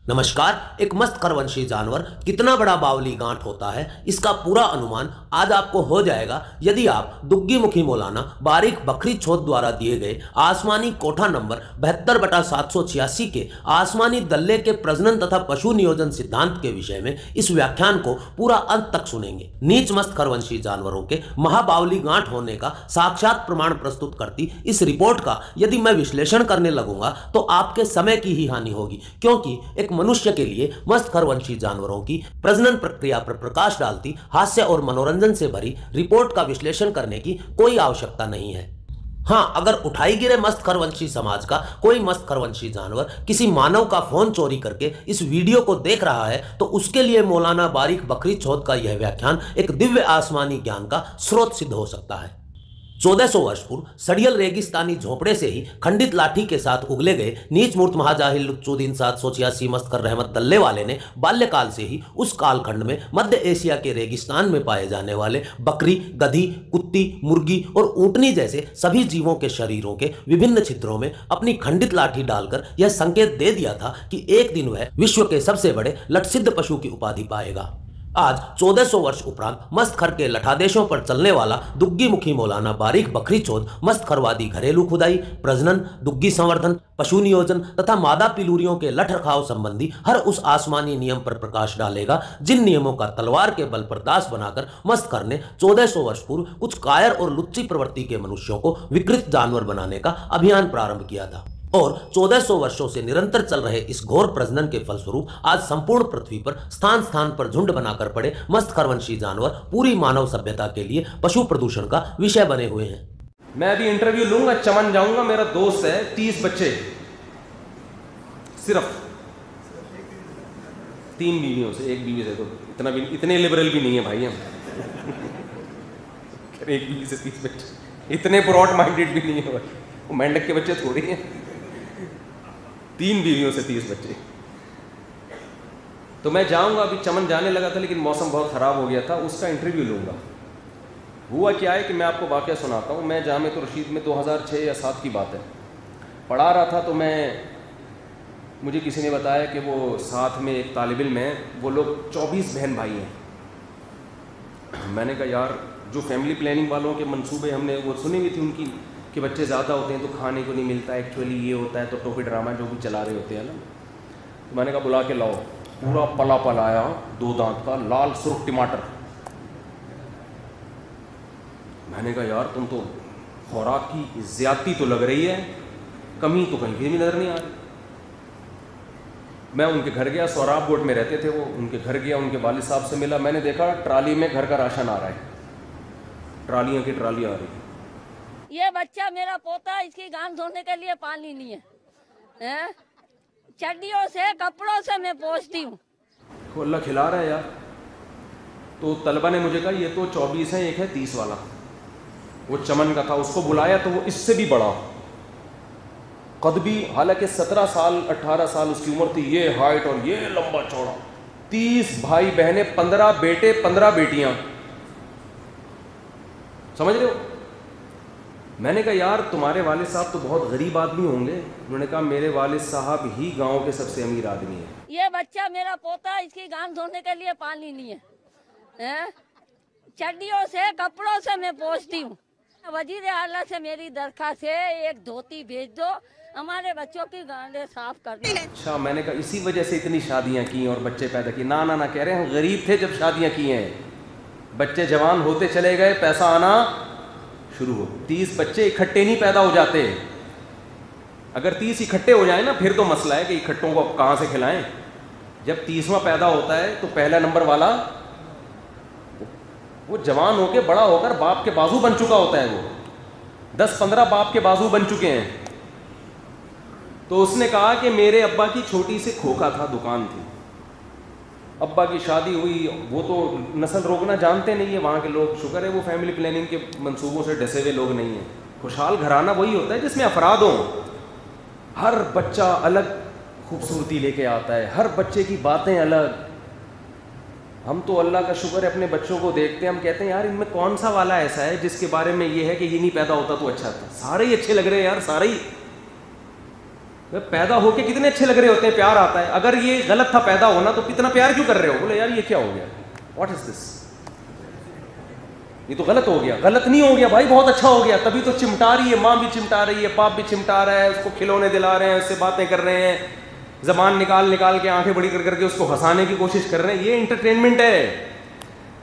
नमस्कार। एक मस्त खरवंशी जानवर कितना बड़ा बावली गांठ होता है, इसका पूरा अनुमान आज आपको हो जाएगा यदि आप दुग्गी मुखी मौलाना बारीक बकरी छोद द्वारा दिए गए आसमानी कोठा नंबर 72/786 के आसमानी दल्ले के प्रजनन तथा पशु नियोजन सिद्धांत के विषय में इस व्याख्यान को पूरा अंत तक सुनेंगे। नीच मस्त खरवंशी जानवरों के महाबावली गांठ होने का साक्षात प्रमाण प्रस्तुत करती इस रिपोर्ट का यदि मैं विश्लेषण करने लगूंगा तो आपके समय की ही हानि होगी, क्योंकि एक मनुष्य के लिए मस्त खरवंशी जानवरों की प्रजनन प्रक्रिया पर प्रकाश डालती हास्य और मनोरंजन से भरी रिपोर्ट का विश्लेषण करने की कोई आवश्यकता नहीं है। हां, अगर उठाई गिरे मस्त खरवंशी समाज का कोई मस्त खरवंशी जानवर किसी मानव का फोन चोरी करके इस वीडियो को देख रहा है तो उसके लिए मौलाना बारीक बकरी चौथ का यह व्याख्यान एक दिव्य आसमानी ज्ञान का स्रोत सिद्ध हो सकता है। 1400 वर्ष पूर्व सड़ियल रेगिस्तानी झोपड़े से ही खंडित लाठी के साथ उगले गए नीच मूर्त महाजाहिल लुच्चुद्दीन 786 मस्तकर रहमत दल्ले वाले ने बाल्यकाल से ही उस कालखंड में मध्य एशिया के रेगिस्तान में पाए जाने वाले बकरी, गधी, कुत्ती, मुर्गी और ऊंटनी जैसे सभी जीवों के शरीरों के विभिन्न छिद्रों में अपनी खंडित लाठी डालकर यह संकेत दे दिया था कि एक दिन वह विश्व के सबसे बड़े लटसिद्ध पशु की उपाधि पाएगा। आज 1400 वर्ष उपरांत मस्त खर के लठादेशों पर चलने वाला दुग्गी मुखी मौलाना बारीक बकरी चौथ मस्त खरवादी घरेलू खुदाई, प्रजनन, दुग्गी संवर्धन, पशु नियोजन तथा मादा पिलूरियों के लठ रखाव संबंधी हर उस आसमानी नियम पर प्रकाश डालेगा जिन नियमों का तलवार के बल पर दास बनाकर मस्त खर ने 1400 वर्ष पूर्व कुछ कायर और लुच्ची प्रवृत्ति के मनुष्यों को विकृत जानवर बनाने का अभियान प्रारंभ किया था। और 1400 वर्षों से निरंतर चल रहे इस घोर प्रजनन के फलस्वरूप आज संपूर्ण पृथ्वी पर स्थान स्थान पर झुंड बनाकर पड़े मस्त खरवंशी जानवर पूरी मानव सभ्यता के लिए पशु प्रदूषण का विषय बने हुए हैं। मैं अभी इंटरव्यू लूंगा, चमन जाऊंगा, मेरा दोस्त है, 30 बच्चे, सिर्फ 3 बीवियों से, 1 बीवी से, तो इतना भी इतने लिबरल भी नहीं है भाई हम। एक बीवी से 30 बच्चे, इतने ब्रॉड माइंडेड भी नहीं है भाई, वो मेंढक के बच्चे थोड़ी हैं। 3 बीवियों से 30 बच्चे। तो मैं जाऊंगा, अभी चमन जाने लगा था लेकिन मौसम बहुत ख़राब हो गया था, उसका इंटरव्यू लूंगा। हुआ क्या है कि मैं आपको वाक़या सुनाता हूँ। मैं जामे तो रशीद में 2006 या 7 की बात है पढ़ा रहा था, तो मुझे किसी ने बताया कि वो साथ में एक तालिब इल्म है, वो लोग 24 बहन भाई हैं। मैंने कहा यार, जो फैमिली प्लानिंग वालों के मंसूबे हमने वो सुनी हुई थी उनकी कि बच्चे ज़्यादा होते हैं तो खाने को नहीं मिलता, एक्चुअली ये होता है, तो टोपी ड्रामा जो भी चला रहे होते हैं ना। तो मैंने कहा बुला के लाओ, पूरा पला पलाया 2 दांत का लाल सुर्ख टमाटर। मैंने कहा यार तुम तो खुराक की ज़्यादती तो लग रही है, कमी तो कहीं भी नज़र नहीं आ रही। मैं उनके घर गया, सोराब गोट में रहते थे वो, उनके घर गया, उनके वालिद साहब से मिला। मैंने देखा ट्राली में घर का राशन आ रहा है, ट्रालियाँ की ट्रालियाँ आ रही है। ये बच्चा मेरा पोता, इसकी गांव धोने के लिए पानी नहीं है, चड्डियों से कपड़ों से मैं पोंछती हूँ। अल्लाह खिला रहा है यार। तो तलबा ने मुझे कहा ये तो 24 है, एक है 30 वाला, वो चमन का था। उसको बुलाया तो वो इससे भी बड़ा कद भी, हालांकि 17 साल 18 साल उसकी उम्र थी, ये हाइट और ये लंबा चौड़ा। 30 भाई बहनें, 15 बेटे 15 बेटियां, समझ रहे हो। मैंने कहा यार तुम्हारे वालिद साहब तो बहुत गरीब आदमी होंगे। उन्होंने कहा मेरे वालिद साहब ही गांव के सबसे अमीर आदमी है। ये बच्चा मेरा पोता, इसकी गांव धोने के लिए पानी नहीं है, चड्डियों से कपड़ों से मैं पोंछती हूँ। वजीर आला से मेरी दरखास्त है, एक धोती भेज दो, हमारे बच्चों की गांडें साफ कर दो। अच्छा, मैंने कहा इसी वजह से इतनी शादियां की और बच्चे पैदा किए। ना ना ना, कह रहे हैं हम गरीब थे जब शादियां की हैं, बच्चे जवान होते चले गए, पैसा आना शुरू हो। 30 बच्चे इकट्ठे नहीं पैदा हो जाते। अगर 30 इकट्ठे हो जाए ना फिर तो मसला है कि इकट्ठों को अब कहाँ से खिलाएं। जब 30वां पैदा होता है तो पहला नंबर वाला वो जवान होके बड़ा होकर बाप के बाजू बन चुका होता है। वो 10-15 बाप के बाजू बन चुके हैं। तो उसने कहा कि मेरे अब्बा की छोटी सी खोखा था, दुकान थी, अब्बा की शादी हुई। वो तो नस्ल रोकना जानते नहीं है वहाँ के लोग, शुक्र है वो फैमिली प्लानिंग के मंसूबों से डसे हुए लोग नहीं हैं। खुशहाल घराना वही होता है जिसमें अफराद हों। हर बच्चा अलग खूबसूरती लेके आता है, हर बच्चे की बातें अलग। हम तो अल्लाह का शुक्र है अपने बच्चों को देखते हैं, हम कहते हैं यार इनमें कौन सा वाला ऐसा है जिसके बारे में ये है कि ये नहीं पैदा होता तो अच्छा था। सारे ही अच्छे लग रहे हैं यार, सारे ही पैदा होके कितने अच्छे लग रहे होते हैं, प्यार आता है। अगर ये गलत था पैदा होना तो कितना प्यार क्यों कर रहे हो? बोले यार ये क्या हो गया, व्हाट इज दिस, ये तो गलत हो गया। गलत नहीं हो गया भाई, बहुत अच्छा हो गया। तभी तो चिमटा रही है, माँ भी चिमटा रही है, बाप भी चिमटा रहा है, उसको खिलौने दिला रहे हैं, उससे बातें कर रहे हैं, जबान निकाल निकाल के आंखें बड़ी कर करके उसको हंसाने की कोशिश कर रहे हैं। ये इंटरटेनमेंट है।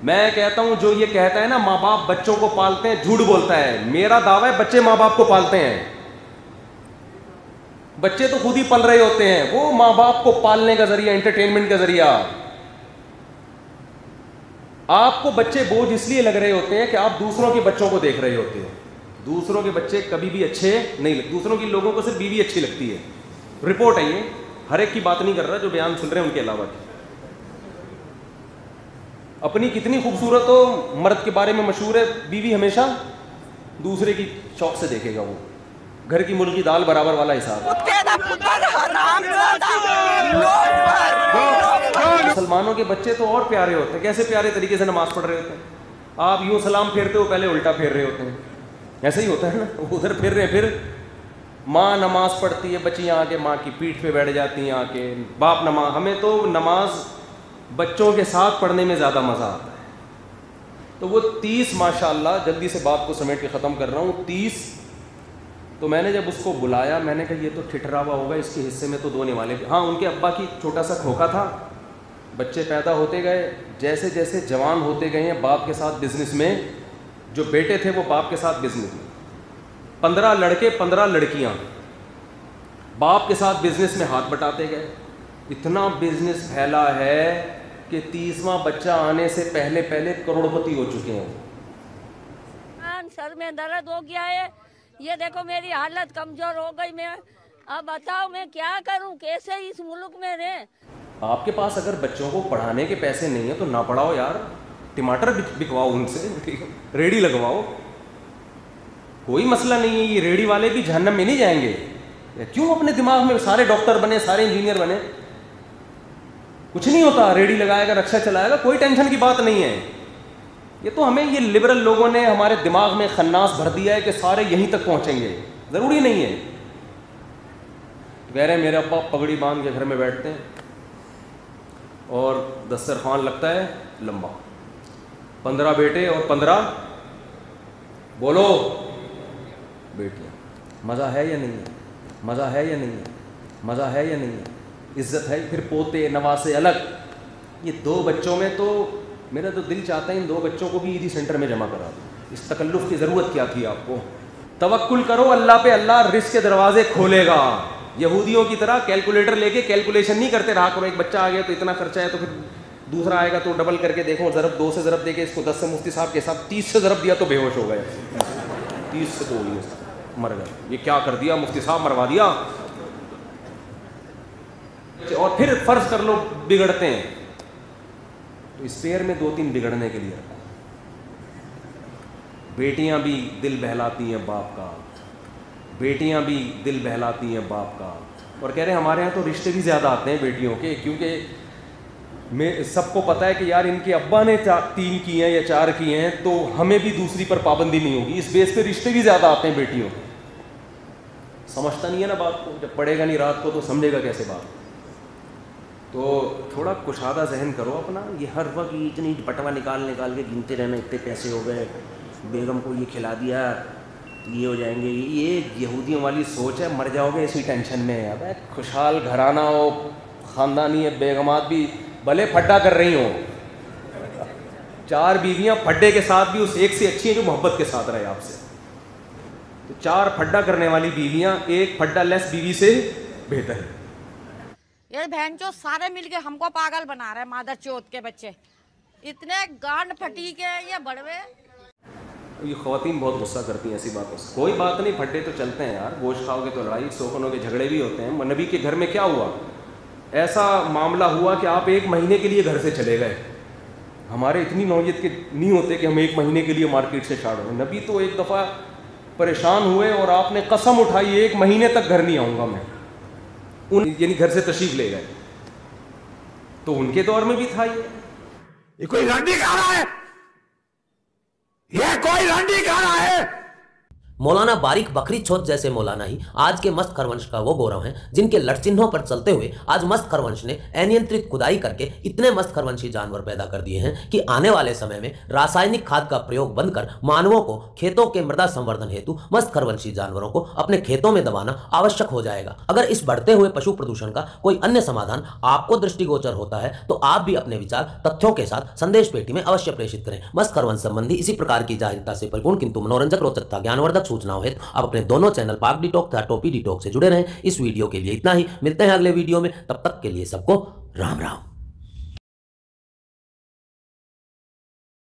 मैं कहता हूं जो ये कहता है ना माँ बाप बच्चों को पालते हैं, झूठ बोलता है। मेरा दावा है बच्चे माँ बाप को पालते हैं। बच्चे तो खुद ही पल रहे होते हैं, वो माँ बाप को पालने का जरिया, एंटरटेनमेंट का जरिया। आपको बच्चे बोझ इसलिए लग रहे होते हैं कि आप दूसरों के बच्चों को देख रहे होते हो। दूसरों के बच्चे कभी भी अच्छे नहीं लगते। दूसरों की लोगों को सिर्फ बीवी अच्छी लगती है। रिपोर्ट है ये, हर एक की बात नहीं कर रहा जो बयान सुन रहे हैं उनके अलावा की। अपनी कितनी खूबसूरत हो, मर्द के बारे में मशहूर है, बीवी हमेशा दूसरे की शौक से देखेगा। वो घर की मुर्गी दाल बराबर वाला हिसाब। मुसलमानों के बच्चे तो और प्यारे होते हैं। कैसे प्यारे तरीके से नमाज पढ़ रहे होते हैं। आप यूं सलाम फेरते हो, पहले उल्टा फेर रहे होते हैं। ऐसे ही होता है ना, उधर फिर रहे, फिर माँ नमाज पढ़ती है, बच्चियाँ आके माँ की पीठ पे बैठ जाती हैं आके, बाप नमाज। हमें तो नमाज बच्चों के साथ पढ़ने में ज़्यादा मज़ा आता है। तो वो 30 माशाल्लाह, जल्दी से बात को समेट के ख़त्म कर रहा हूँ, 30। तो मैंने जब उसको बुलाया, मैंने कहा ये तो ठिठरा हुआ होगा, इसके हिस्से में तो 2 निवाले। हाँ, उनके अब्बा की छोटा सा खोखा था। बच्चे पैदा होते गए, जैसे जैसे जवान होते गए हैं, बाप के साथ बिजनेस में, जो बेटे थे वो बाप के साथ बिजनेस में, 15 लड़के 15 लड़कियां बाप के साथ बिजनेस में हाथ बटाते गए। इतना बिजनेस फैला है कि 30वां बच्चा आने से पहले पहले करोड़पति हो चुके हैं। सर में दर्द हो गया है, ये देखो मेरी हालत कमजोर हो गई। मैं अब बताओ मैं क्या करूं, कैसे इस मुल्क में रहे। आपके पास अगर बच्चों को पढ़ाने के पैसे नहीं है तो ना पढ़ाओ यार, टमाटर बिकवाओ उनसे, रेडी लगवाओ, कोई मसला नहीं है। ये रेडी वाले भी जहन्नम में नहीं जाएंगे। क्यों अपने दिमाग में सारे डॉक्टर बने, सारे इंजीनियर बने? कुछ नहीं होता। रेडी लगाएगा, रक्षा चलाएगा, कोई टेंशन की बात नहीं है। ये तो हमें ये लिबरल लोगों ने हमारे दिमाग में खन्नास भर दिया है कि सारे यहीं तक पहुंचेंगे। ज़रूरी नहीं है। कह रहे मेरे अब्बा पगड़ी बांध के घर में बैठते हैं और दस्तरखान लगता है लंबा, 15 बेटे और 15 बोलो बेटियाँ। मज़ा है या नहीं है? मज़ा है या नहीं है? मज़ा है या नहीं है? इज्जत है। फिर पोते नवासे अलग। ये 2 बच्चों में तो मेरा तो दिल चाहता है इन 2 बच्चों को भी ईदी सेंटर में जमा करा दो। इस तकल्लुफ़ की ज़रूरत क्या थी आपको? तवक्कुल करो अल्लाह पे, अल्लाह रिस्क के दरवाजे खोलेगा। यहूदियों की तरह कैलकुलेटर लेके कैलकुलेशन नहीं करते रहा करो। एक बच्चा आ गया तो इतना खर्चा है, तो फिर दूसरा आएगा तो डबल करके देखो, ज़रब 2 से ज़रब देके, इसको 10 से मुफ्ती साहब के साथ 30 से ज़रब दिया तो बेहोश हो गए, 30 से 2 मर गए। ये क्या कर दिया मुफ्ती साहब, मरवा दिया। और फिर फर्ज कर लो बिगड़ते हैं तो स्पेयर में 2-3 बिगड़ने के लिए रखो। बेटियां भी दिल बहलाती हैं बाप का, बेटियां भी दिल बहलाती हैं बाप का। और कह रहे हैं हमारे यहाँ तो रिश्ते भी ज़्यादा आते हैं बेटियों के, क्योंकि सबको पता है कि यार इनके अब्बा ने 3 किए हैं या 4 किए हैं तो हमें भी दूसरी पर पाबंदी नहीं होगी। इस बेस पे रिश्ते भी ज़्यादा आते हैं बेटियों के। समझता नहीं है ना बात को, जब पढ़ेगा नहीं रात को तो समझेगा कैसे बात। तो थोड़ा कुशादा जहन करो अपना। ये हर वक्त इतनी बटवा निकाल के गिनते रहना, इतने पैसे हो गए, बेगम को ये खिला दिया, ये हो जाएंगे। ये यहूदियों वाली सोच है, मर जाओगे इसी टेंशन में। अब खुशहाल घराना हो, ख़ानदानी है, बेगमात भी भले फड्डा कर रही हो, 4 बीवियाँ फड्डे के साथ भी उस एक से अच्छी है जो मोहब्बत के साथ रहे आपसे। तो 4 फड्डा करने वाली बीवियाँ 1 फड्डा लेस बीवी से बेहतर है। ये बहन चो सारे मिलके हमको पागल बना रहे हैं, मादर चौथ के बच्चे इतने गांड फटी के ये बड़वे। ये ख़वातीन बहुत गुस्सा करती हैं ऐसी बातों से। कोई बात नहीं, फड्डे तो चलते हैं यार, गोश्त खाओगे तो लड़ाई सोखनों के झगड़े भी होते हैं। नबी के घर में क्या हुआ, ऐसा मामला हुआ कि आप 1 महीने के लिए घर से चले गए। हमारे इतनी नौयत के नहीं होते कि हम 1 महीने के लिए मार्केट से छाड़ो। नबी तो एक दफ़ा परेशान हुए और आपने कसम उठाई 1 महीने तक घर नहीं आऊँगा मैं। यानी घर से तशरीफ़ ले गए। तो उनके दौर में भी था ये। ये कोई रंडी खा रहा है, ये कोई रंडी खा रहा है। मौलाना बारिक बकरी छोद जैसे मौलाना ही आज के मस्त खरवंश का वो गौरव हैं जिनके लड़चिन्हों पर चलते हुए आज मस्त खरवंश ने अनियंत्रित खुदाई करके इतने मस्त खरवंशी जानवर पैदा कर दिए हैं कि आने वाले समय में रासायनिक खाद का प्रयोग बंद कर मानवों को खेतों के मृदा संवर्धन हेतु मस्त खरवंशी जानवरों को अपने खेतों में दबाना आवश्यक हो जाएगा। अगर इस बढ़ते हुए पशु प्रदूषण का कोई अन्य समाधान आपको दृष्टिगोचर होता है तो आप भी अपने विचार तथ्यों के साथ संदेश पेटी में अवश्य प्रेषित करें। मस्त खरवंश संबंधी इसी प्रकार की जाहिरता से परिपूर्ण किंतु मनोरंजक, रोचक तथा ज्ञानवर्धक सूचनाओं हेतु आप अपने दोनों चैनल पाक डिटॉक तथा टोपी डिटॉक से जुड़े रहें। इस वीडियो के लिए इतना ही, मिलते हैं अगले वीडियो में, तब तक के लिए सबको राम राम।